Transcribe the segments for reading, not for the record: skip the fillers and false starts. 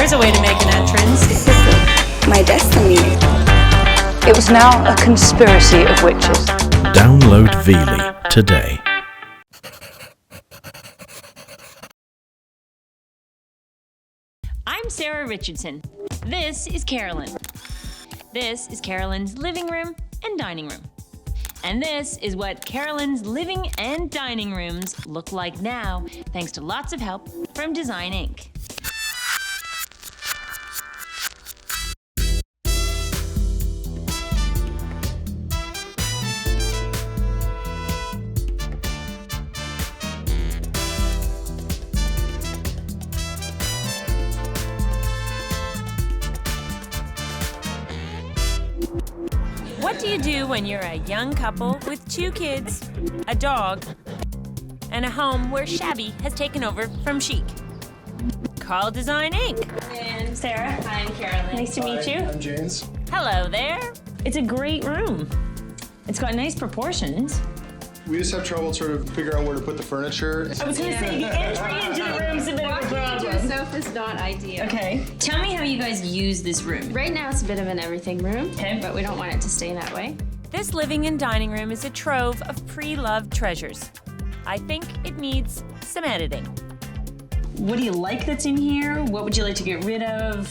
There's a way to make an entrance. This is my destiny. It was now a conspiracy of witches. Download Veely today. I'm Sarah Richardson. This is Carolyn. This is Carolyn's living room and dining room. And this is what Carolyn's living and dining rooms look like now, thanks to lots of help from Design Inc. What do you do when you're a young couple with 2 kids, a dog, and a home where shabby has taken over from chic? Call Design Inc. And Sarah. I'm Carolyn. Nice to meet you. I'm James. Hello there. It's a great room. It's got nice proportions. We just have trouble sort of figuring out where to put the furniture. I was going to say, the entry into the room's a bit of a problem. Sofa's not ideal. Okay. Tell me how you guys use this room. Right now it's a bit of an everything room, Okay. but we don't want it to stay that way. This living and dining room is a trove of pre-loved treasures. I think it needs some editing. What do you like that's in here? What would you like to get rid of?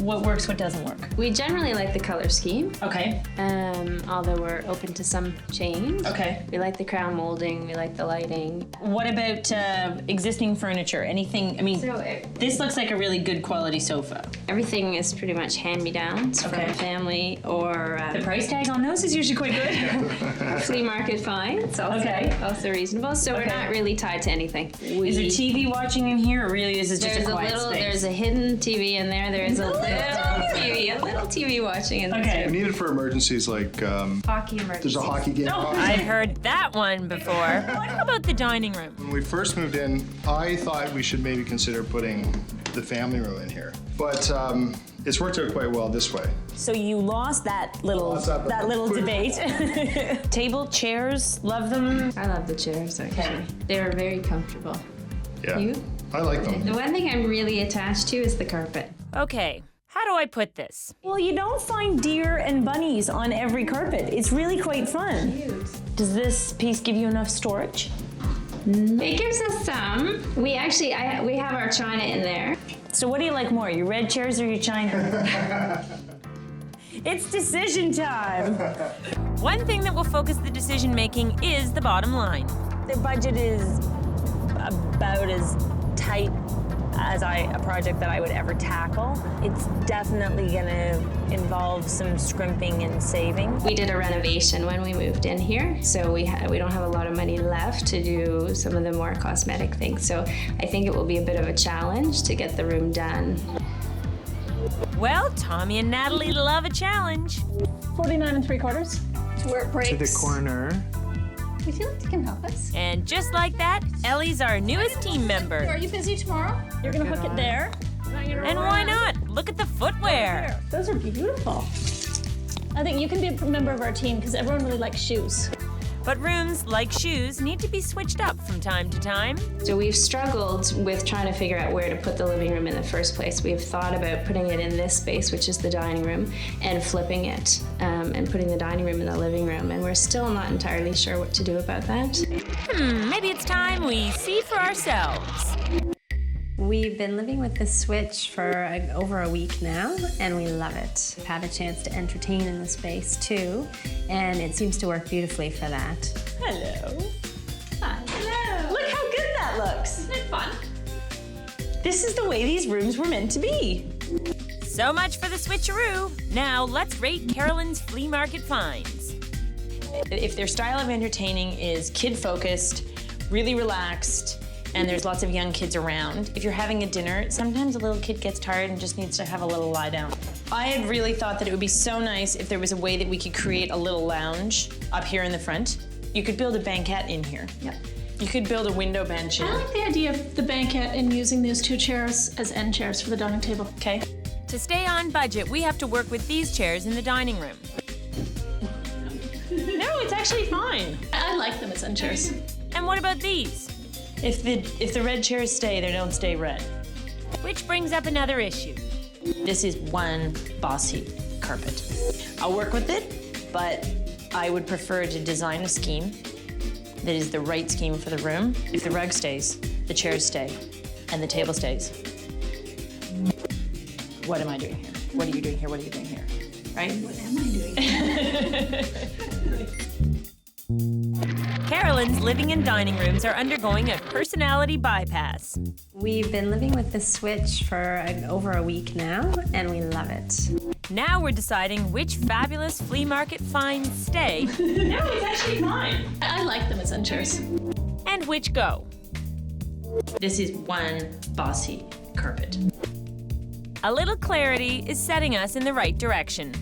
What works, what doesn't work? We generally like the color scheme, Okay. although we're open to some change. Okay. We like the crown molding, we like the lighting. What about existing furniture? Anything, I mean, this looks like a really good quality sofa. Everything is pretty much hand-me-downs from Okay. a family or The price tag on those is usually quite good. flea market finds, also, Okay. also reasonable. So we're Okay. not really tied to anything. Is there TV watching in here, or really is it just There's a quiet little, space? there's a hidden TV in there. There's a little TV watching in Okay. this We need it for emergencies like hockey emergency. there's a hockey game. I've heard that one before. What about the dining room? When we first moved in, I thought we should maybe consider putting the family room in here. But it's worked out quite well this way. So you lost that little debate. Table, chairs, love them. I love the chairs, actually. They were very comfortable. Yeah. You? I like them. The one thing I'm really attached to is the carpet. Okay, how do I put this? Well, you don't find deer and bunnies on every carpet. It's really quite fun. Does this piece give you enough storage? It gives us some. We actually, we have our china in there. So what do you like more, your red chairs or your china? It's decision time. One thing that will focus the decision making is the bottom line. The budget is about as tight as a project that I would ever tackle. It's definitely gonna involve some scrimping and saving. We did a renovation when we moved in here, so we don't have a lot of money left to do some of the more cosmetic things. So I think it will be a bit of a challenge to get the room done. Well, Tommy and Natalie love a challenge. 49 3/4. To where it breaks. To the corner. We feel like you can help us. And just like that, Ellie's our newest team member. Are you busy tomorrow? You're gonna hook it there. And why not? Look at the footwear. Those are beautiful. I think you can be a member of our team because everyone really likes shoes. But rooms, like shoes, need to be switched up from time to time. So we've struggled with trying to figure out where to put the living room in the first place. We've thought about putting it in this space, which is the dining room, and flipping it and putting the dining room in the living room. And we're still not entirely sure what to do about that. Maybe it's time we see for ourselves. We've been living with this switch for over a week now, and we love it. We've had a chance to entertain in the space too, and it seems to work beautifully for that. Hello. Hi. Hello. Look how good that looks. Isn't it fun? This is the way these rooms were meant to be. So much for the switcheroo. Now let's rate Carolyn's flea market finds. If their style of entertaining is kid-focused, really relaxed, and there's lots of young kids around, if you're having a dinner, sometimes a little kid gets tired and just needs to have a little lie down. I had really thought that it would be so nice if there was a way that we could create a little lounge up here in the front. You could build a banquette in here. Yep. You could build a window bench in. I like the idea of the banquette and using those 2 chairs as end chairs for the dining table. Okay. To stay on budget, we have to work with these chairs in the dining room. No, it's actually fine. I like them as end chairs. And what about these? If the red chairs stay, they don't stay red. Which brings up another issue. This is one bossy carpet. I'll work with it, but I would prefer to design a scheme that is the right scheme for the room. If the rug stays, the chairs stay, and the table stays. What am I doing here? What are you doing here? What are you doing here? Right? What am I doing? Carolyn's living and dining rooms are undergoing a personality bypass. We've been living with the switch for over a week now, and we love it. Now we're deciding which fabulous flea market finds stay No, it's actually mine. I like them as chairs. and which go. This is one bossy carpet. A little clarity is setting us in the right direction.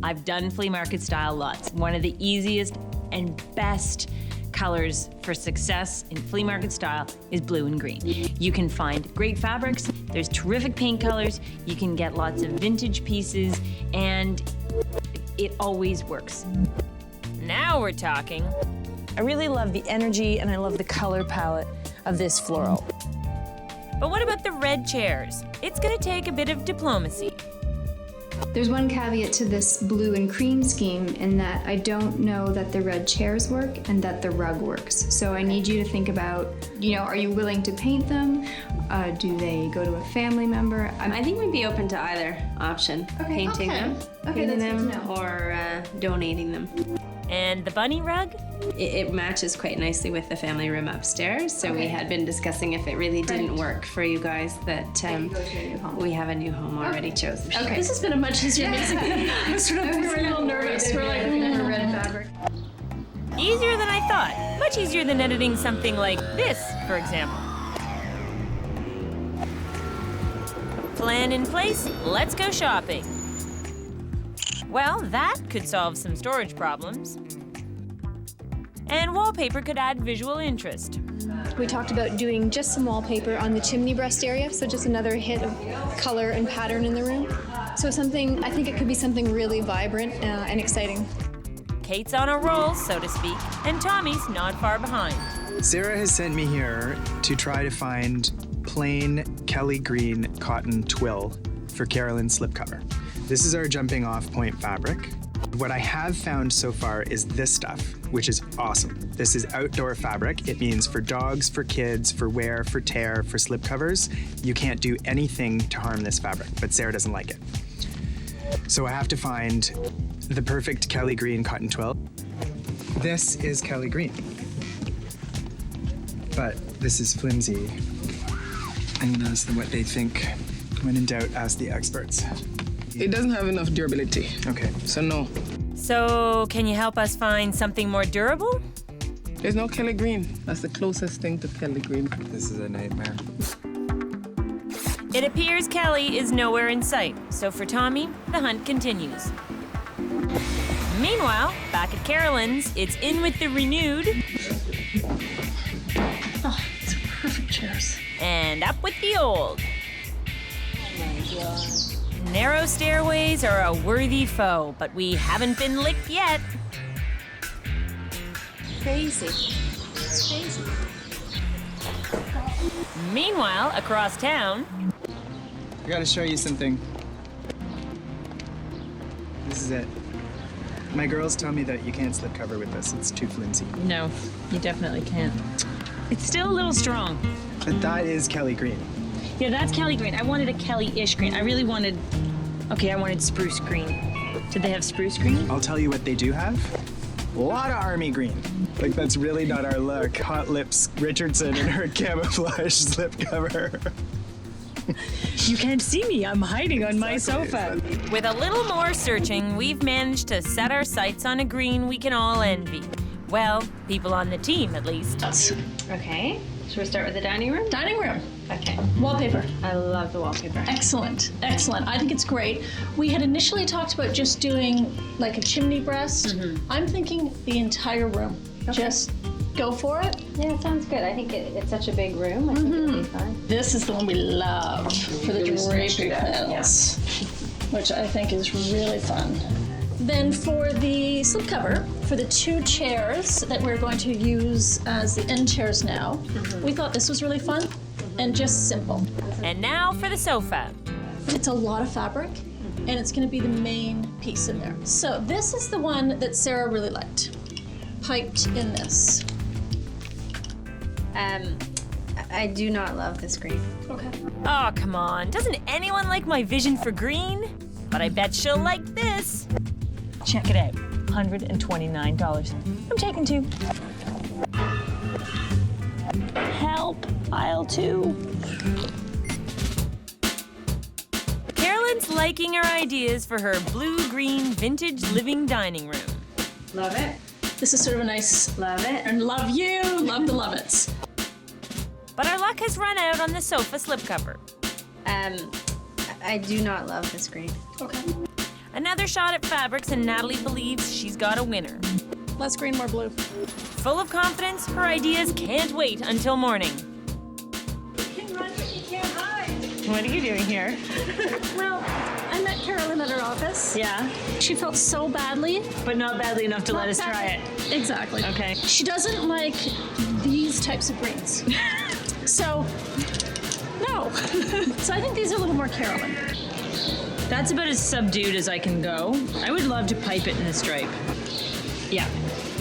I've done flea market style lots. One of the easiest and best colors for success in flea market style is blue and green. You can find great fabrics, there's terrific paint colors, you can get lots of vintage pieces, and it always works. Now we're talking. I really love the energy and I love the color palette of this floral. But what about the red chairs? It's gonna take a bit of diplomacy. There's one caveat to this blue and cream scheme in that I don't know that the red chairs work and that the rug works. So I need you to think about, are you willing to paint them? Do they go to a family member? I think we'd be open to either option. Painting them, painting them, or donating them. And the bunny rug? It matches quite nicely with the family room upstairs, so we had been discussing if it really didn't work for you guys that we have a new home already chosen. Okay. This has been a much easier music. I was sort of a little nervous. We're like, red fabric. Easier than I thought. Much easier than editing something like this, for example. Plan in place, let's go shopping. Well, that could solve some storage problems. And wallpaper could add visual interest. We talked about doing just some wallpaper on the chimney breast area, so just another hit of color and pattern in the room. So I think it could be something really vibrant and exciting. Kate's on a roll, so to speak, and Tommy's not far behind. Sarah has sent me here to try to find plain Kelly green cotton twill for Carolyn's slipcover. This is our jumping off point fabric. What I have found so far is this stuff, which is awesome. This is outdoor fabric. It means for dogs, for kids, for wear, for tear, for slipcovers. You can't do anything to harm this fabric, but Sarah doesn't like it. So I have to find the perfect Kelly green cotton twill. This is Kelly green, but this is flimsy. I'm gonna ask them what they think. When in doubt, ask the experts. It doesn't have enough durability. Okay. So no. So, can you help us find something more durable? There's no Kelly green. That's the closest thing to Kelly green. This is a nightmare. It appears Kelly is nowhere in sight, so for Tommy, the hunt continues. Meanwhile, back at Carolyn's, it's in with the renewed. Oh, it's perfect chairs. And up with the old. Oh my God. Narrow stairways are a worthy foe, but we haven't been licked yet. Crazy. Crazy. Meanwhile, across town. I gotta show you something. This is it. My girls tell me that you can't slip cover with this. It's too flimsy. No, you definitely can't. It's still a little strong. But that is Kelly green. Yeah, that's Kelly green. I wanted a Kelly-ish green. I wanted spruce green. Did they have spruce green? I'll tell you what they do have. A lot of army green. Like, that's really not our look. Hot Lips Richardson and her camouflage slipcover. You can't see me. I'm hiding on my sofa. With a little more searching, we've managed to set our sights on a green we can all envy. Well, people on the team, at least. Okay. Should we start with the dining room? Dining room. Okay. Wallpaper. I love the wallpaper. Excellent. Excellent. I think it's great. We had initially talked about just doing like a chimney breast. I'm thinking the entire room. Okay. Just go for it. Yeah, it sounds good. I think it's such a big room. I think it'll be fine. This is the one we love for the drapey panels, which I think is really fun. Then for the slipcover, for the two chairs that we're going to use as the end chairs now, we thought this was really fun. and just simple. And now for the sofa. It's a lot of fabric, and it's gonna be the main piece in there. So this is the one that Sarah really liked. Piped in this. I do not love this green. Okay. Oh, come on. Doesn't anyone like my vision for green? But I bet she'll like this. Check it out. $129. I'm taking 2. Help. Aisle 2. Carolyn's liking her ideas for her blue-green vintage living dining room. Love it. This is sort of a nice Love it. and love you, love the love it's. But our luck has run out on the sofa slipcover. I do not love this green. Okay. Another shot at fabrics, and Natalie believes she's got a winner. Less green, more blue. Full of confidence, her ideas can't wait until morning. You can run, but you can't hide. What are you doing here? Well, I met Carolyn at her office. Yeah, She felt so badly. but not badly enough to let us try it. Exactly. Okay. She doesn't like these types of greens. So, no. So I think these are a little more Carolyn. That's about as subdued as I can go. I would love to pipe it in a stripe. Yeah.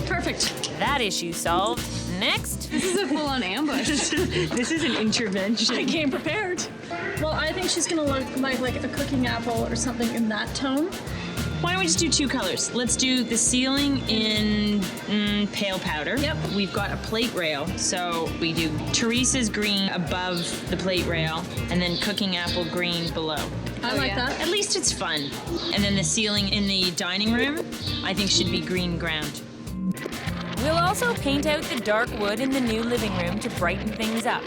Perfect. That issue solved. Next. This is a full-on ambush. This is an intervention. I came prepared. Well, I think she's gonna look like a cooking apple or something in that tone. Why don't we just do 2 colors? Let's do the ceiling in pale powder. Yep. We've got a plate rail, so we do Teresa's green above the plate rail, and then cooking apple green below. I like that. At least it's fun. And then the ceiling in the dining room, I think should be green ground. We'll also paint out the dark wood in the new living room to brighten things up.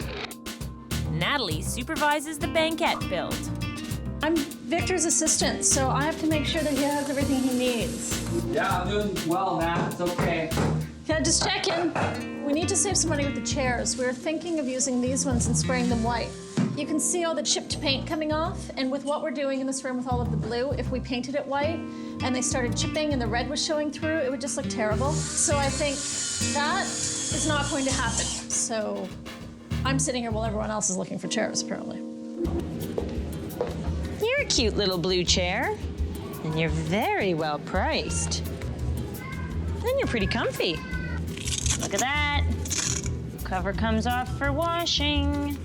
Natalie supervises the banquette build. I'm Victor's assistant, so I have to make sure that he has everything he needs. Yeah, I'm doing well, Matt. It's okay. Yeah, just checking. We need to save some money with the chairs. We were thinking of using these ones and spraying them white. You can see all the chipped paint coming off, and with what we're doing in this room with all of the blue, if we painted it white and they started chipping and the red was showing through, it would just look terrible. So I think that is not going to happen. So I'm sitting here while everyone else is looking for chairs, apparently. You're a cute little blue chair, and you're very well priced. And you're pretty comfy. Look at that. Cover comes off for washing.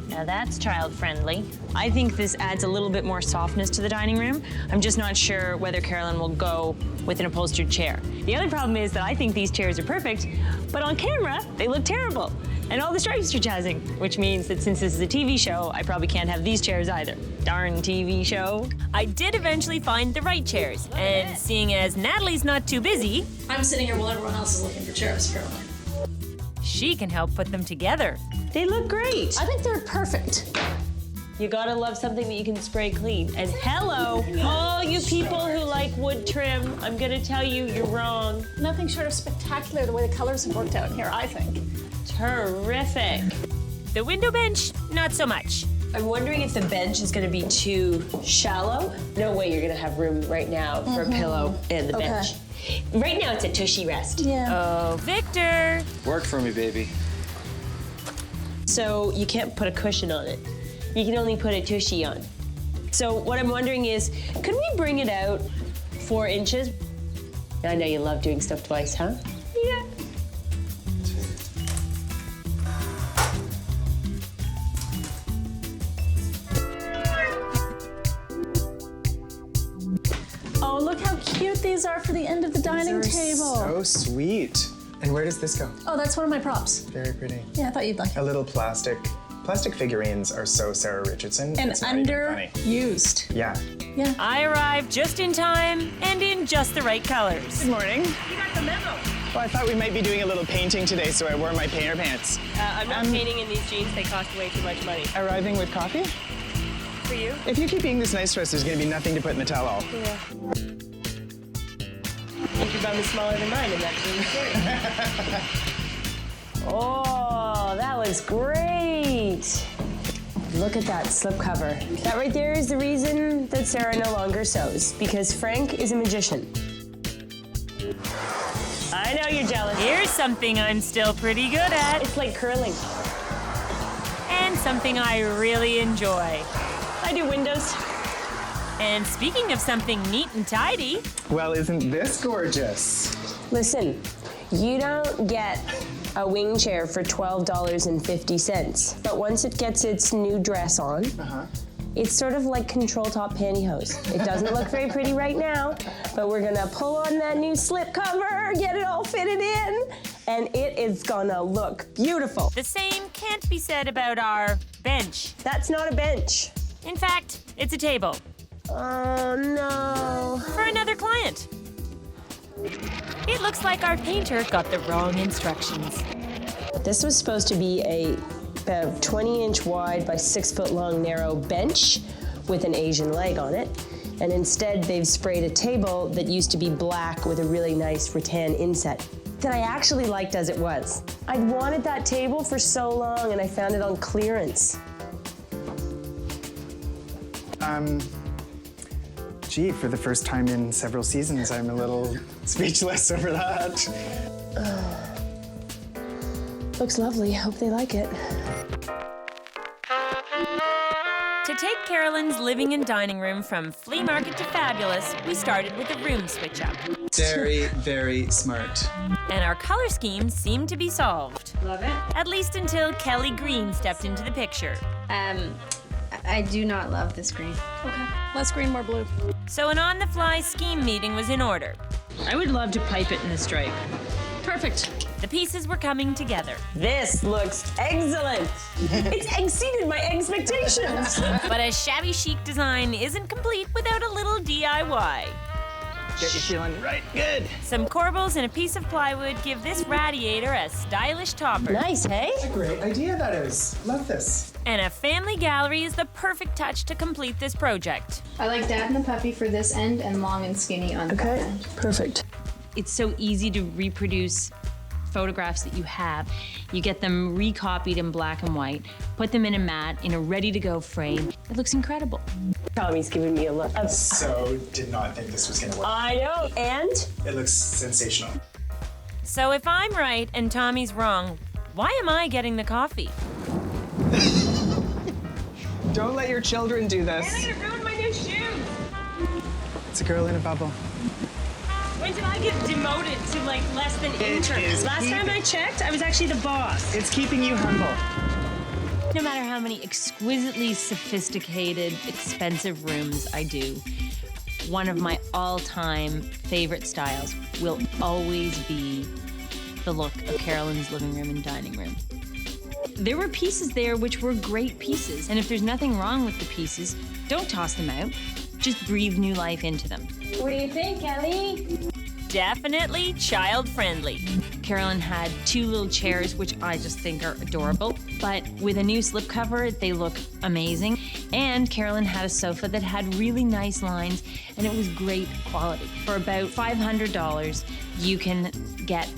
Now that's child-friendly. I think this adds a little bit more softness to the dining room. I'm just not sure whether Carolyn will go with an upholstered chair. The other problem is that I think these chairs are perfect, but on camera, they look terrible. And all the stripes are jazzing, which means that since this is a TV show, I probably can't have these chairs either. Darn TV show. I did eventually find the right chairs, and seeing as Natalie's not too busy, I'm sitting here while everyone else is looking for chairs, apparently. she can help put them together. They look great. I think they're perfect. You gotta love something that you can spray clean. And hello, all you people who like wood trim, I'm gonna tell you, you're wrong. Nothing short of spectacular the way the colors have worked out in here, I think. Terrific. The window bench, not so much. I'm wondering if the bench is gonna be too shallow. No way you're gonna have room right now for a pillow and the bench. Right now it's a tushy rest. Yeah. Oh, Victor. Work for me, baby. So you can't put a cushion on it. You can only put a tushy on. So what I'm wondering is, could we bring it out 4 inches? I know you love doing stuff twice, huh? Yeah. Oh, look how cute these are for the end of the dining table. So sweet. And where does this go? Oh, that's one of my props. Very pretty. Yeah, I thought you'd like it. A little plastic. Plastic figurines are so Sarah Richardson. And it's not even funny. underused. Yeah. Yeah. I arrived just in time and in just the right colors. Good morning. You got the memo. Well, I thought we might be doing a little painting today, so I wore my painter pants. I'm not painting in these jeans. They cost way too much money. Arriving with coffee? For you? If you keep being this nice to us, there's gonna be nothing to put in the tell-all. Yeah. I think your bum is smaller than mine, and that's really scary. Oh, that was great. Look at that slipcover. That right there is the reason that Sarah no longer sews, because Frank is a magician. I know you're jealous. Here's something I'm still pretty good at. It's like curling. And something I really enjoy. I do windows. And speaking of something neat and tidy... Well, isn't this gorgeous? Listen, you don't get a wing chair for $12.50, but once it gets its new dress on, it's sort of like control top pantyhose. It doesn't look very pretty right now, but we're gonna pull on that new slip cover, get it all fitted in, and it is gonna look beautiful. The same can't be said about our bench. That's not a bench. In fact, it's a table. Oh no. For another client. It looks like our painter got the wrong instructions. This was supposed to be a about 20-inch wide by 6-foot long narrow bench with an Asian leg on it. And instead they've sprayed a table that used to be black with a really nice rattan inset that I actually liked as it was. I'd wanted that table for so long and I found it on clearance. Gee, for the first time in several seasons, I'm a little speechless over that. Looks lovely. Hope they like it. To take Carolyn's living and dining room from flea market to fabulous, we started with a room switch up. Very, very smart. And our color scheme seemed to be solved. Love it. At least until Kelly Green stepped into the picture. I do not love this green. Okay, less green, more blue. So an on-the-fly scheme meeting was in order. I would love to pipe it in the stripe. Perfect. The pieces were coming together. This looks excellent. It's exceeded my expectations. But a shabby chic design isn't complete without a little DIY. Get you feeling right good. Some corbels and a piece of plywood give this radiator a stylish topper. Nice, hey? What a great idea that is. Love this. And a family gallery is the perfect touch to complete this project. I like Dad and the puppy for this end and long and skinny on that end. Perfect. It's so easy to reproduce photographs that you have. You get them recopied in black and white, put them in a mat, in a ready-to-go frame. It looks incredible. Tommy's giving me a look. So did not think this was gonna work. I know, and? It looks sensational. So if I'm right and Tommy's wrong, why am I getting the coffee? Don't let your children do this. And I'm gonna ruin my new shoes. It's a girl in a bubble. When did I get demoted to like less than intern? is Last time I checked, I was actually the boss. It's keeping you humble. No matter how many exquisitely sophisticated, expensive rooms I do, one of my all-time favorite styles will always be the look of Carolyn's living room and dining room. There were pieces there which were great pieces, and if there's nothing wrong with the pieces, don't toss them out. Just breathe new life into them. What do you think, Kelly? Definitely child-friendly. Carolyn had 2 little chairs, which I just think are adorable, but with a new slipcover, they look amazing. And Carolyn had a sofa that had really nice lines, and it was great quality. For about $500, you can get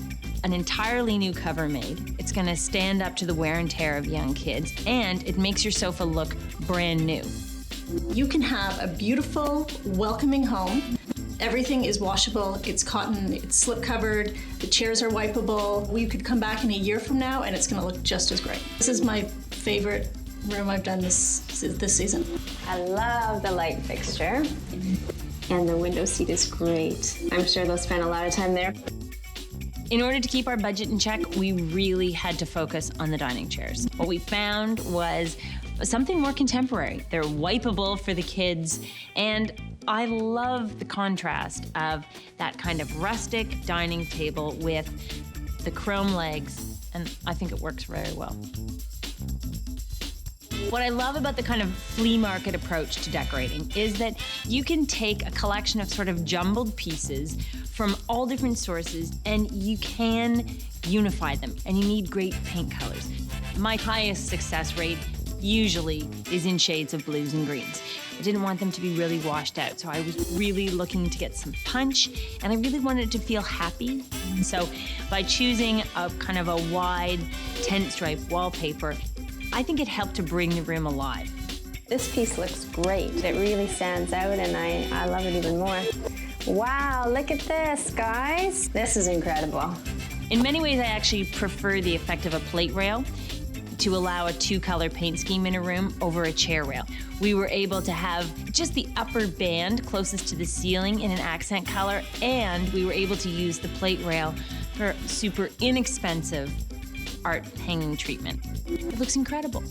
an entirely new cover made. It's gonna stand up to the wear and tear of young kids, and it makes your sofa look brand new. You can have a beautiful, welcoming home. Everything is washable, it's cotton, it's slip covered, the chairs are wipeable. We could come back in a year from now and it's gonna look just as great. This is my favorite room I've done this season. I love the light fixture. And the window seat is great. I'm sure they'll spend a lot of time there. In order to keep our budget in check, we really had to focus on the dining chairs. What we found was something more contemporary. They're wipeable for the kids, and I love the contrast of that kind of rustic dining table with the chrome legs, and I think it works very well. What I love about the kind of flea market approach to decorating is that you can take a collection of sort of jumbled pieces from all different sources and you can unify them, and you need great paint colors. My highest success rate usually is in shades of blues and greens. I didn't want them to be really washed out, so I was really looking to get some punch, and I really wanted it to feel happy. So by choosing a kind of a wide tent stripe wallpaper, I think it helped to bring the room alive. This piece looks great. It really stands out, and I love it even more. Wow, look at this, guys. This is incredible. In many ways, I actually prefer the effect of a plate rail to allow a 2-color paint scheme in a room over a chair rail. We were able to have just the upper band closest to the ceiling in an accent color, and we were able to use the plate rail for super inexpensive art hanging treatment. It looks incredible.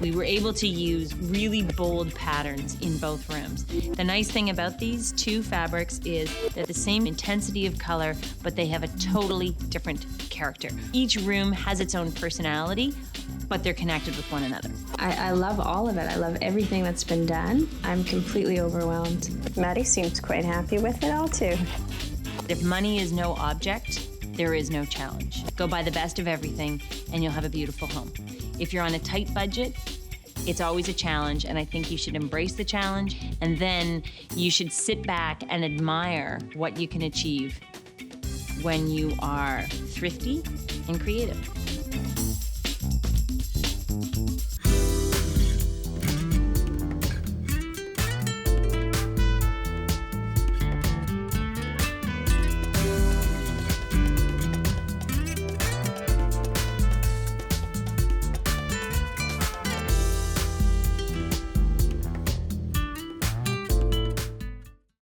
We were able to use really bold patterns in both rooms. The nice thing about these two fabrics is they're the same intensity of color, but they have a totally different character. Each room has its own personality, but they're connected with one another. I love all of it. I love everything that's been done. I'm completely overwhelmed. Maddie seems quite happy with it all too. If money is no object, there is no challenge. Go buy the best of everything and you'll have a beautiful home. If you're on a tight budget, it's always a challenge, and I think you should embrace the challenge, and then you should sit back and admire what you can achieve when you are thrifty and creative.